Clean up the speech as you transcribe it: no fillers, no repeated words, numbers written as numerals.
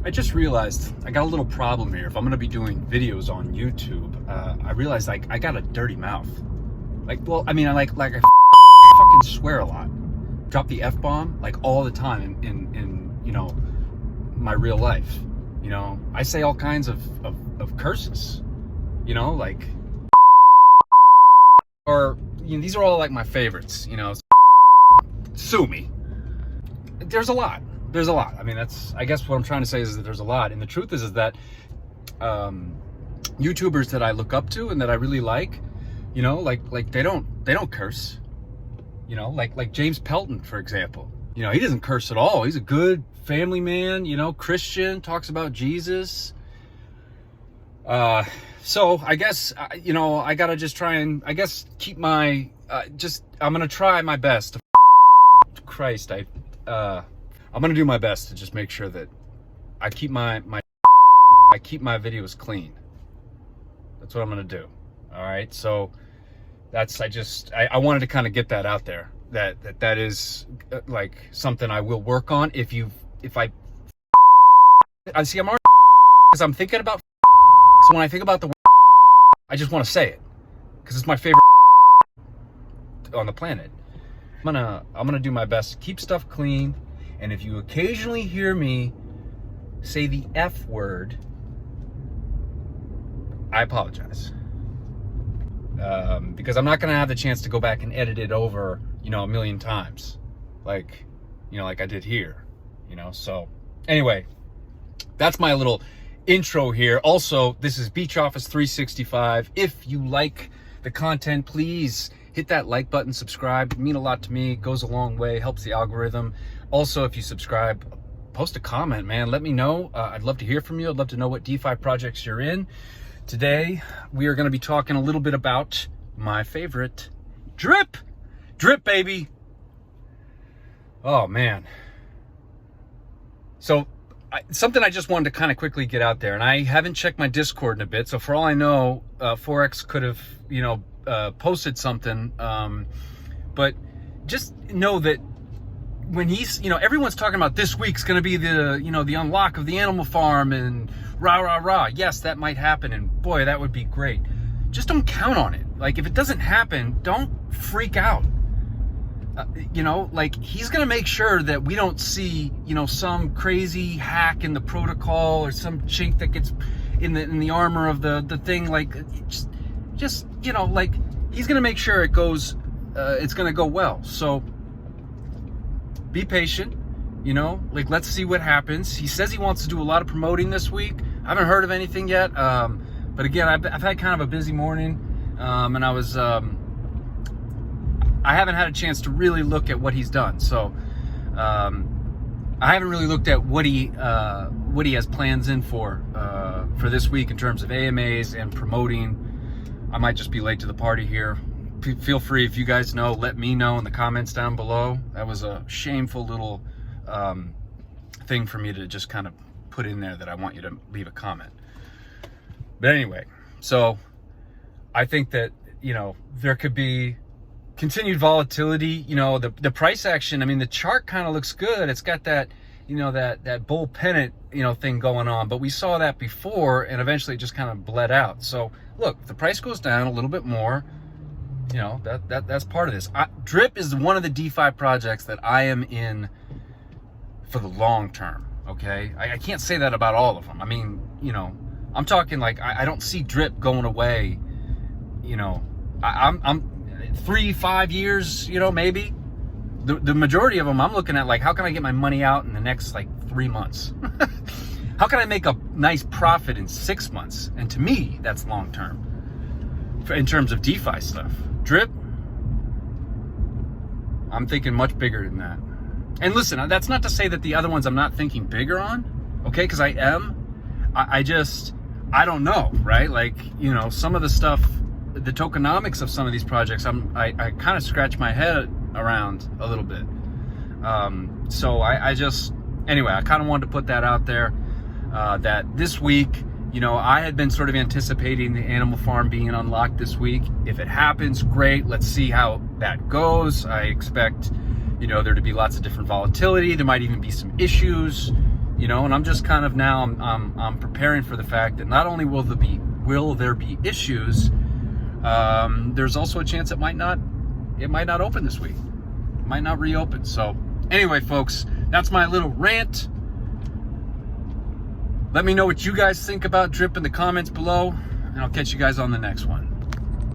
I just realized I got a little problem here. If I'm gonna be doing videos on YouTube, I realized like I got a dirty mouth. Like, well, I mean, I fucking swear a lot. Drop the F-bomb like all the time in you know, my real life. You know, I say all kinds of curses. You know, like, or you know, these are all like my favorites. You know, sue me. There's a lot. I mean, I guess what I'm trying to say is that there's a lot. And the truth is that YouTubers that I look up to and that I really like, you know, like they don't curse. You know, like James Pelton, for example. You know, he doesn't curse at all. He's a good family man, you know, Christian, talks about Jesus. So I guess, you know, I gotta just try and, I guess, keep my, I'm gonna try my best to Christ, I'm gonna do my best to just make sure that I keep my videos clean. That's what I'm gonna do. All right. So I wanted to kind of get that out there. That is like something I will work on. I see I'm already because I'm thinking about. So when I think about the, I just want to say it because it's my favorite on the planet. I'm gonna do my best to keep stuff clean. And if you occasionally hear me say the F word, I apologize. Because I'm not going to have the chance to go back and edit it over, you know, a million times. Like, you know, like I did here, you know. So anyway, that's my little intro here. Also, this is Beach Office 365. If you like the content, please hit that like button, subscribe. It'd mean a lot to me. It goes a long way, helps the algorithm. Also, if you subscribe, post a comment, man. Let me know. I'd love to hear from you. I'd love to know what DeFi projects you're in. Today, we are going to be talking a little bit about my favorite, drip. Drip, baby. Oh, man. So, something I just wanted to kind of quickly get out there, and I haven't checked my Discord in a bit, so for all I know, Forex could have, you know, posted something, but just know that when he's, you know, everyone's talking about this week's going to be the, you know, the unlock of the animal farm and rah, rah, rah. Yes, that might happen. And boy, that would be great. Just don't count on it. Like, if it doesn't happen, don't freak out. You know, like, he's going to make sure that we don't see, you know, some crazy hack in the protocol or some chink that gets in the armor of the thing. Like, just, you know, like, he's going to make sure it goes, it's going to go well. So, be patient, you know, like, let's see what happens. He says he wants to do a lot of promoting this week. I haven't heard of anything yet. But again, I've had kind of a busy morning, and I haven't had a chance to really look at what he's done. So, I haven't really looked at what he has plans in for this week in terms of AMAs and promoting. I might just be late to the party here. Feel free, if you guys know, let me know in the comments down below. That was a shameful little thing for me to just kind of put in there, that I want you to leave a comment. But anyway, so I think that, you know, there could be continued volatility. You know, the price action, I mean, the chart kind of looks good. It's got that, you know, that bull pennant, you know, thing going on, but we saw that before and eventually it just kind of bled out. So look, if the price goes down a little bit more, you know, that's part of this. Drip is one of the DeFi projects that I am in for the long term. Okay, I can't say that about all of them. I mean, you know, I'm talking like I don't see Drip going away. You know, I'm 3-5 years. You know, maybe the majority of them I'm looking at like, how can I get my money out in the next like 3 months? How can I make a nice profit in 6 months? And to me, that's long term in terms of DeFi stuff. Drip, I'm thinking much bigger than that. And listen, that's not to say that the other ones I'm not thinking bigger on, okay? Because I am. I don't know, right? Like, you know, some of the stuff, the tokenomics of some of these projects, I kind of scratch my head around a little bit. So anyway, I kind of wanted to put that out there, that this week, you know, I had been sort of anticipating the animal farm being unlocked this week. If it happens, great. Let's see how that goes. I expect, you know, there to be lots of different volatility. There might even be some issues. you know, and I'm just kind of now I'm preparing for the fact that not only will there be issues, there's also a chance it might not open this week. It might not reopen. So anyway, folks, that's my little rant. Let me know what you guys think about Drip in the comments below, and I'll catch you guys on the next one.